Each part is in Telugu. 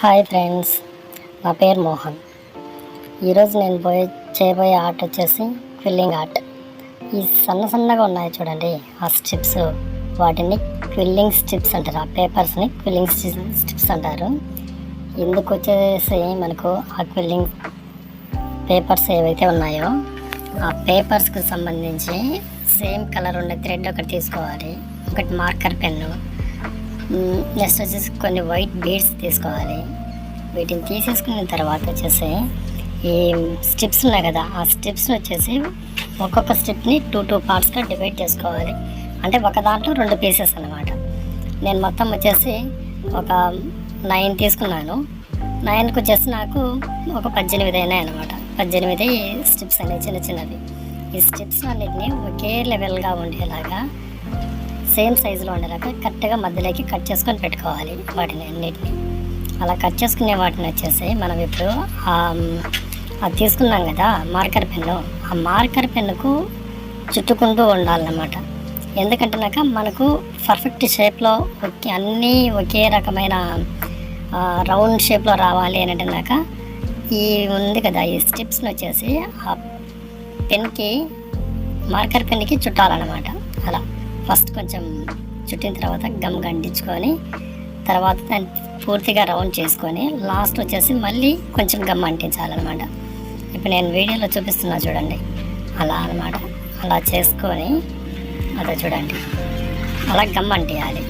హాయ్ ఫ్రెండ్స్, నా పేరు మోహన్. ఈరోజు నేను చేయబోయే ఆర్ట్ వచ్చేసి క్విల్లింగ్ ఆర్ట్. ఈ సన్నగా ఉన్నాయి చూడండి, ఆ స్ట్రిప్స్, వాటిని క్విల్లింగ్ స్ట్రిప్స్ అంటారు. ఆ పేపర్స్ని క్విల్లింగ్ స్ట్రిప్స్ అంటారు. ఇందుకు వచ్చేసి మనకు ఆ క్విల్లింగ్ పేపర్స్ ఏవైతే ఉన్నాయో ఆ పేపర్స్కి సంబంధించి సేమ్ కలర్ ఉండే థ్రెడ్ ఒకటి తీసుకోవాలి, ఒకటి మార్కర్ పెన్ను, నెక్స్ట్ వచ్చేసి కొన్ని వైట్ బీడ్స్ తీసుకోవాలి. వీటిని తీసేసుకున్న తర్వాత వచ్చేసి ఈ స్ట్రిప్స్ ఉన్నాయి కదా, ఆ స్ట్రిప్స్ని వచ్చేసి ఒక్కొక్క స్ట్రిప్ని టూ పార్ట్స్గా డివైడ్ చేసుకోవాలి. అంటే ఒక దాంట్లో 2 పీసెస్ అన్నమాట. నేను మొత్తం వచ్చేసి ఒక 9 తీసుకున్నాను. 9కి వచ్చేసి నాకు ఒక 18 అయినాయి అన్నమాట. 18 స్ట్రిప్స్ అనేవి చిన్నవి. ఈ స్ట్రిప్స్ అన్నిటిని ఒకే లెవెల్గా ఉండేలాగా, సేమ్ సైజులో ఉండేలాగా కరెక్ట్గా మధ్యలోకి కట్ చేసుకొని పెట్టుకోవాలి వాటిని అన్నిటిని. అలా కట్ చేసుకునే వాటిని వచ్చేసి మనం ఇప్పుడు అది తీసుకున్నాం కదా మార్కర్ పెన్ను, ఆ మార్కర్ పెన్నుకు చుట్టుకుంటూ ఉండాలన్నమాట. ఎందుకంటే మనకు పర్ఫెక్ట్ షేప్లో అన్నీ ఒకే రకమైన రౌండ్ షేప్లో రావాలి అని అంటున్నాక ఈ ఉంది కదా ఈ స్ట్రిప్స్ని వచ్చేసి ఆ పెన్కి, మార్కర్ పెన్కి చుట్టాలన్నమాట. అలా ఫస్ట్ కొంచెం చుట్టిన తర్వాత గమ్ గంటించుకొని, తర్వాత దాన్ని పూర్తిగా రౌండ్ చేసుకొని లాస్ట్ వచ్చేసి మళ్ళీ కొంచెం గమ్ అంటించాలన్నమాట. ఇప్పుడు నేను వీడియోలో చూపిస్తున్నా చూడండి, అలా అన్నమాట. అలా చేసుకొని అదే చూడండి, అలా గమ్ అంటియాలి.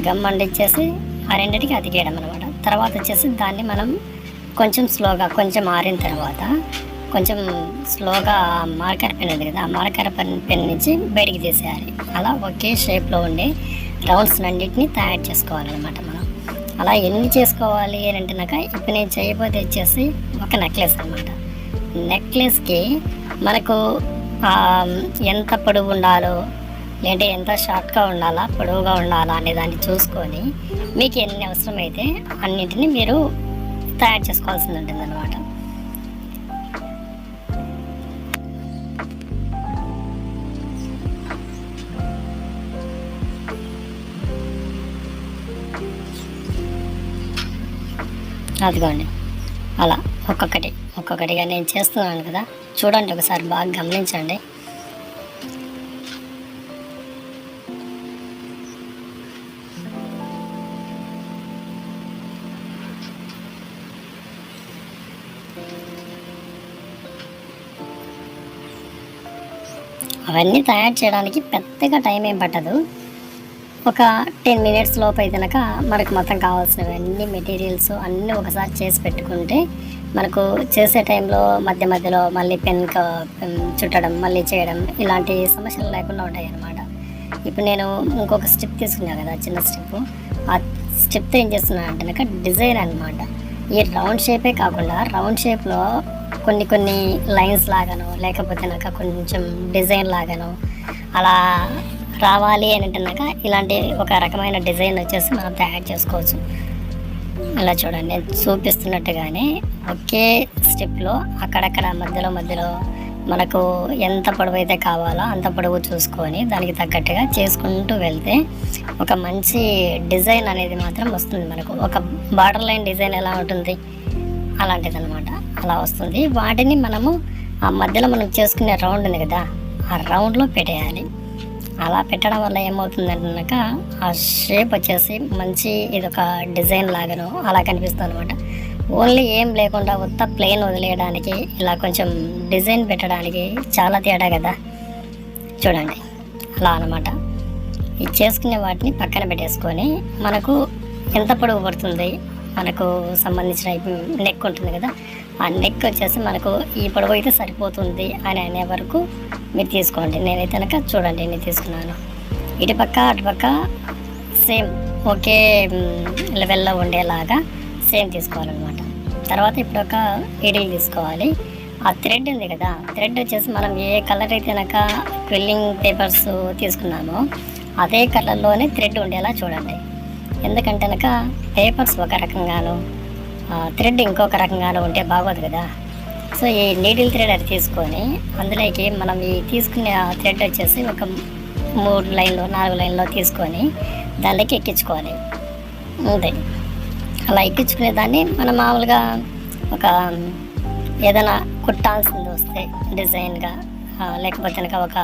గమ్ అంటించేసి ఆ రెండింటికి అతికేయడం అనమాట. తర్వాత వచ్చేసి దాన్ని మనం కొంచెం స్లోగా, కొంచెం ఆరిన తర్వాత కొంచెం స్లోగా మార్కర్ పెన్ ఉంది కదా, ఆ మార్కర్ పెన్ నుంచి బయటికి తీసేయాలి. అలా ఒకే షేప్లో ఉండే రౌండ్స్ అన్నింటినీ తయారు చేసుకోవాలన్నమాట మనం. అలా ఎన్ని చేసుకోవాలి అని అంటున్నాక ఇప్పుడు నేను చేయబోతే వచ్చేసి ఒక నెక్లెస్ అనమాట. నెక్లెస్కి మనకు ఎంత పొడవు ఉండాలో, లేదంటే ఎంత షార్ట్గా ఉండాలా, పొడవుగా ఉండాలా అనే దాన్ని చూసుకొని మీకు ఎన్ని అవసరమైతే అన్నింటినీ మీరు తయారు చేసుకోవాల్సింది ఉంటుంది అనమాట. అదిగోండి, అలా ఒక్కొక్కటిగా నేను చేస్తున్నాను కదా, చూడండి ఒకసారి బాగా గమనించండి. అవన్నీ తయారు చేయడానికి పెద్దగా టైం ఏం పట్టదు. ఒక 10 మినిట్స్ లోపు అయితే కనుక మనకు మొత్తం కావాల్సినవన్నీ మెటీరియల్స్ అన్నీ ఒకసారి చేసి పెట్టుకుంటే మనకు చేసే టైంలో మధ్యలో మళ్ళీ పెన్ చుట్టడం, మళ్ళీ చేయడం, ఇలాంటి సమస్యలు లేకుండా ఉంటాయి అన్నమాట. ఇప్పుడు నేను ఇంకొక స్టెప్ తీసుకున్నాను కదా, చిన్న స్టెప్. ఆ స్టెప్తో ఏం చేస్తున్నాను అంటే కనుక డిజైన్ అనమాట. ఈ రౌండ్ షేపే కాకుండా రౌండ్ షేప్లో కొన్ని లైన్స్ లాగానో, లేకపోతే నాకు కొంచెం డిజైన్ లాగానో అలా రావాలి అని అంటున్నాక ఇలాంటి ఒక రకమైన డిజైన్ వచ్చేసి మనం తయారు చేసుకోవచ్చు. ఇలా చూడండి, నేను చూపిస్తున్నట్టుగానే ఒకే స్టెప్లో అక్కడక్కడ మధ్యలో మనకు ఎంత పొడవు అయితే కావాలో అంత పొడవు చూసుకొని దానికి తగ్గట్టుగా చేసుకుంటూ వెళ్తే ఒక మంచి డిజైన్ అనేది మాత్రం వస్తుంది మనకు. ఒక బార్డర్ లైన్ డిజైన్ ఎలా ఉంటుంది అలాంటిది అనమాట, అలా వస్తుంది. వాటిని మనము ఆ మధ్యలో మనం చేసుకునే రౌండ్ ఉంది కదా, ఆ రౌండ్లో పెట్టేయాలి. అలా పెట్టడం వల్ల ఏమవుతుందంటున్నాక ఆ షేప్ వచ్చేసి మంచి ఇదొక డిజైన్ లాగాను అలా కనిపిస్తుంది అనమాట. ఓన్లీ ఏం లేకుండా ఉత్త ప్లెయిన్ వదిలేయడానికి, ఇలా కొంచెం డిజైన్ పెట్టడానికి చాలా తేడా కదా. చూడండి, అలా అనమాట. ఇది చేసుకునే వాటిని పక్కన పెట్టేసుకొని మనకు ఎంత పొడవు పడుతుంది, మనకు సంబంధించిన నెక్ ఉంటుంది కదా, ఆ నెక్ వచ్చేసి మనకు ఈ పొడవు అయితే సరిపోతుంది అని అనే వరకు మీరు తీసుకోండి. నేనైతే కనుక చూడండి నేను తీసుకున్నాను. ఇటుపక్క అటుపక్క సేమ్ ఒకే లెవెల్లో ఉండేలాగా సేమ్ తీసుకోవాలన్నమాట. తర్వాత ఇప్పుడు ఒక నీడిల్ తీసుకోవాలి. ఆ థ్రెడ్ ఉంది కదా, థ్రెడ్ వచ్చేసి మనం ఏ కలర్ అయితే కనుక క్విల్లింగ్ పేపర్స్ తీసుకున్నామో అదే కలర్లోనే థ్రెడ్ ఉండేలా చూడండి. ఎందుకంటే కనుక పేపర్స్ ఒక రకంగాను థ్రెడ్ ఇంకొక రకంగాను ఉంటే బాగోదు కదా. సో ఈ నీడిల్ థ్రెడ్ అది తీసుకొని అందులోకి మనం ఈ తీసుకునే థ్రెడ్ వచ్చేసి ఒక 3 లైన్లో 4 లైన్లో తీసుకొని దానిలోకి ఎక్కించుకోవాలి. అంతే, అలా ఎక్కించుకునే దాన్ని మనం మామూలుగా ఒక ఏదైనా కుట్టాల్సింది వస్తే డిజైన్గా, లేకపోతే కనుక ఒక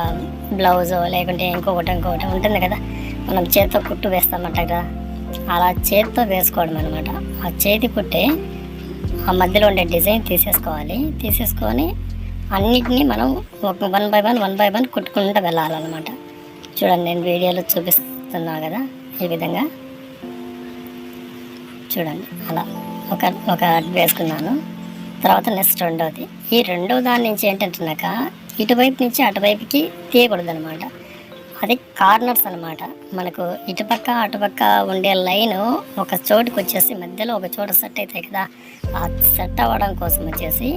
బ్లౌజో లేకుంటే ఇంకొకటి ఉంటుంది కదా, మనం చేతితో కుట్టు వేస్తామంట కదా, అలా చేతితో వేసుకోవడం అనమాట. ఆ చేతి కుట్టే ఆ మధ్యలో ఉండే డిజైన్ తీసేసుకొని అన్నిటినీ మనం ఒక వన్ బై వన్ కుట్టుకుంటూ వెళ్ళాలన్నమాట. చూడండి, నేను వీడియోలో చూపిస్తున్నా కదా, ఈ విధంగా చూడండి. అలా ఒక వేసుకున్నాను. తర్వాత నెక్స్ట్ రెండవది. ఈ రెండవ దాని నుంచి ఏంటంటున్నాక ఇటువైపు నుంచి అటువైపుకి తీయకూడదు అనమాట. అది కార్నర్స్ అనమాట. మనకు ఇటుపక్క అటుపక్క ఉండే లైను ఒక చోటుకు వచ్చేసి మధ్యలో ఒక చోట సెట్ అవుతాయి కదా, ఆ సెట్ అవ్వడం కోసం వచ్చేసి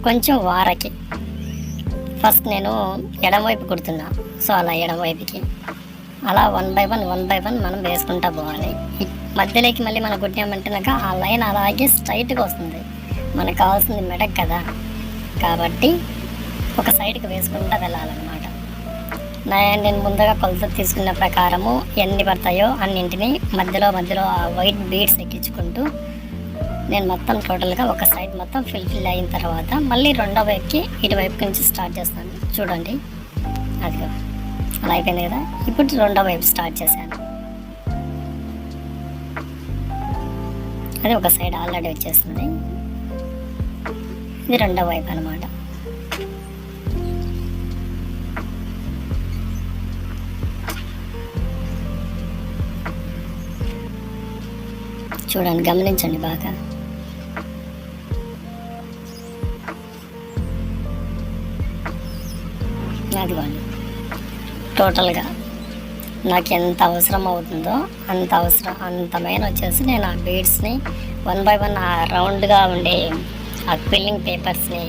కొంచెం వారకి ఫస్ట్ నేను ఎడమవైపు కుడుతున్నా. సో అలా ఎడమవైపుకి అలా వన్ బై వన్ మనం వేసుకుంటా పోవాలి. మధ్యలోకి మళ్ళీ మనం కుట్టామంటున్నాక ఆ లైన్ అలాగే స్ట్రైట్గా వస్తుంది. మనకు కావాల్సింది మెడక్ కదా, కాబట్టి ఒక సైడ్కి వేసుకుంటూ వెళ్ళాలన్నమాట. నేను ముందుగా కొలత తీసుకున్న ప్రకారము ఎన్ని పడతాయో అన్నింటినీ మధ్యలో ఆ వైట్ బీడ్స్ ఎక్కించుకుంటూ నేను మొత్తం టోటల్గా ఒక సైడ్ మొత్తం ఫిల్ అయిన తర్వాత మళ్ళీ రెండో వైపుకి ఇటువైపు నుంచి స్టార్ట్ చేస్తాను. చూడండి, అదిగో అలా అయిపోయింది కదా. ఇప్పుడు రెండో వైపు స్టార్ట్ చేశాను. అది ఒక సైడ్ ఆల్రెడీ వచ్చేస్తుంది. ఇది రెండో వైపు అనమాట. చూడండి, గమనించండి బాగా. అదిగోండి, టోటల్గా నాకు ఎంత అవసరం అవుతుందో అంతమైన వచ్చేసి నేను ఆ బీడ్స్ని వన్ బై వన్ ఆ రౌండ్గా ఉండే ఆ క్విల్లింగ్ పేపర్స్ని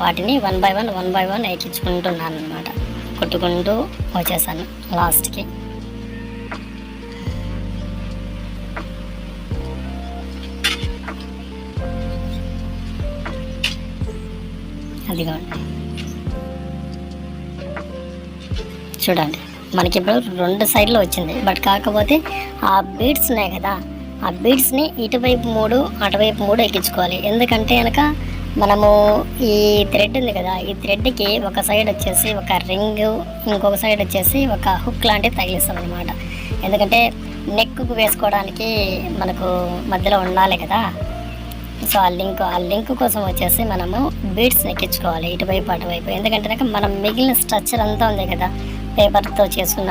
వాటిని వన్ బై వన్ ఎక్కించుకుంటున్నాను అనమాట. కుట్టుకుంటూ వచ్చేసాను లాస్ట్కి. అదిగోండి, చూడండి, మనకి ఇప్పుడు రెండు సైడ్లో వచ్చింది. బట్ కాకపోతే ఆ బీడ్స్ ఉన్నాయి కదా, ఆ బీడ్స్ని ఇటువైపు 3 అటువైపు 3 ఎక్కించుకోవాలి. ఎందుకంటే కనుక మనము ఈ థ్రెడ్ ఉంది కదా, ఈ థ్రెడ్కి ఒక సైడ్ వచ్చేసి ఒక రింగ్, ఇంకొక సైడ్ వచ్చేసి ఒక హుక్ లాంటివి తగిలిస్తాం అనమాట. ఎందుకంటే నెక్కు వేసుకోవడానికి మనకు మధ్యలో ఉండాలి కదా. సో ఆ లింక్ కోసం వచ్చేసి మనము బీడ్స్ ఎక్కించుకోవాలి ఇటువైపు అటువైపు. ఎందుకంటే కనుక మనం మిగిలిన స్ట్రక్చర్ అంతా ఉంది కదా, పేపర్తో చేసుకున్న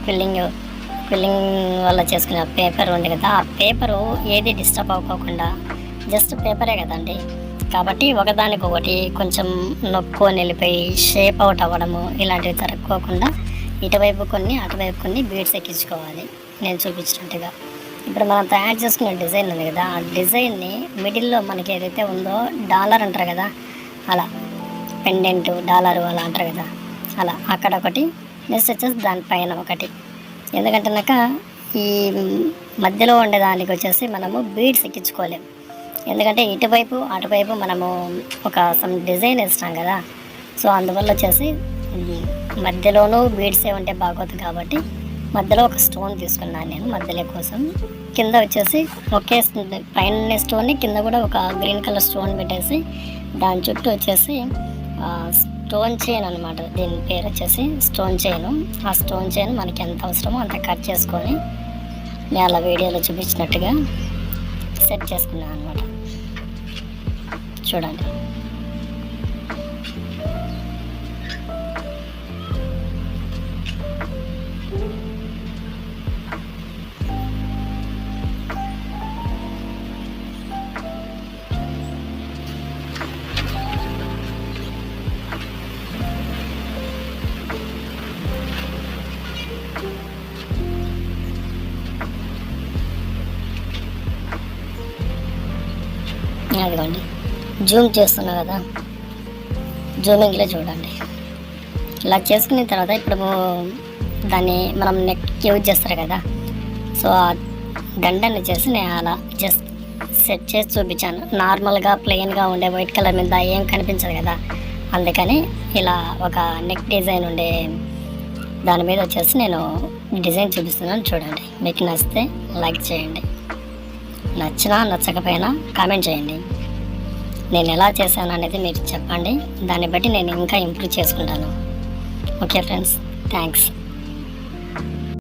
క్విల్లింగ్ వల్ల చేసుకున్న పేపర్ ఉంది కదా, ఆ పేపరు ఏది డిస్టర్బ్ అవ్వకుండా, జస్ట్ పేపరే కదండి. కాబట్టి ఒకదానికొకటి కొంచెం నొక్కుని వెళ్ళిపోయి షేప్ అవుట్ అవ్వడము ఇలాంటివి జరగకోకుండా ఇటువైపు కొన్ని అటువైపు కొన్ని బీడ్స్ ఎక్కించుకోవాలి నేను చూపించినట్టుగా. ఇప్పుడు మనం తయారు చేసుకునే డిజైన్ ఉంది కదా, ఆ డిజైన్ని మిడిల్లో మనకి ఏదైతే ఉందో డాలర్ అంటారు కదా, అలా పెండెంట్ డాలరు అలా అంటారు కదా, అలా అక్కడ ఒకటి, నెక్స్ట్ వచ్చేసి దానిపైన ఒకటి. ఎందుకంటే నాక ఈ మధ్యలో ఉండేదానికి వచ్చేసి మనము బీడ్స్ ఎక్కించుకోలేము. ఎందుకంటే ఇటువైపు అటువైపు మనము ఒక సమ్ డిజైన్ వేస్తాం కదా. సో అందువల్ల వచ్చేసి మధ్యలోనూ బీడ్సే ఉంటే బాగోదు కాబట్టి మధ్యలో ఒక స్టోన్ తీసుకున్నాను నేను మధ్యలో కోసం. కింద వచ్చేసి ఒకే పైన స్టోన్ని కింద కూడా ఒక గ్రీన్ కలర్ స్టోన్ పెట్టేసి దాని చుట్టూ వచ్చేసి స్టోన్ చైన్ అనమాట. దీని పేరు వచ్చేసి స్టోన్ చైను. ఆ స్టోన్ చైన్ మనకి ఎంత అవసరమో అంత కట్ చేసుకొని నేను అలా వీడియోలో చూపించినట్టుగా సెట్ చేసుకున్నాను అనమాట. చూడండి, అదిగోండి జూమ్ చేస్తున్నా కదా, జూమింగ్లో చూడండి. ఇలా చేసుకున్న తర్వాత ఇప్పుడు దాన్ని మనం నెక్ యూజ్ చేస్తారు కదా, సో ఆ దండని చేసి నేను అలా జస్ట్ సెట్ చేసి చూపించాను. నార్మల్గా ప్లెయిన్గా ఉండే వైట్ కలర్ మీద ఏం కనిపించదు కదా, అందుకని ఇలా ఒక నెక్ డిజైన్ ఉండే దాని మీద వచ్చేసి నేను డిజైన్ చూపిస్తున్నాను. చూడండి, మీకు నచ్చితే లైక్ చేయండి, నచ్చినా నచ్చకపోయినా కామెంట్ చేయండి. నేను ఎలా చేశాను అనేది మీరు చెప్పండి. దాన్ని బట్టి నేను ఇంకా ఇంప్రూవ్ చేసుకుంటాను. Okay friends, thanks.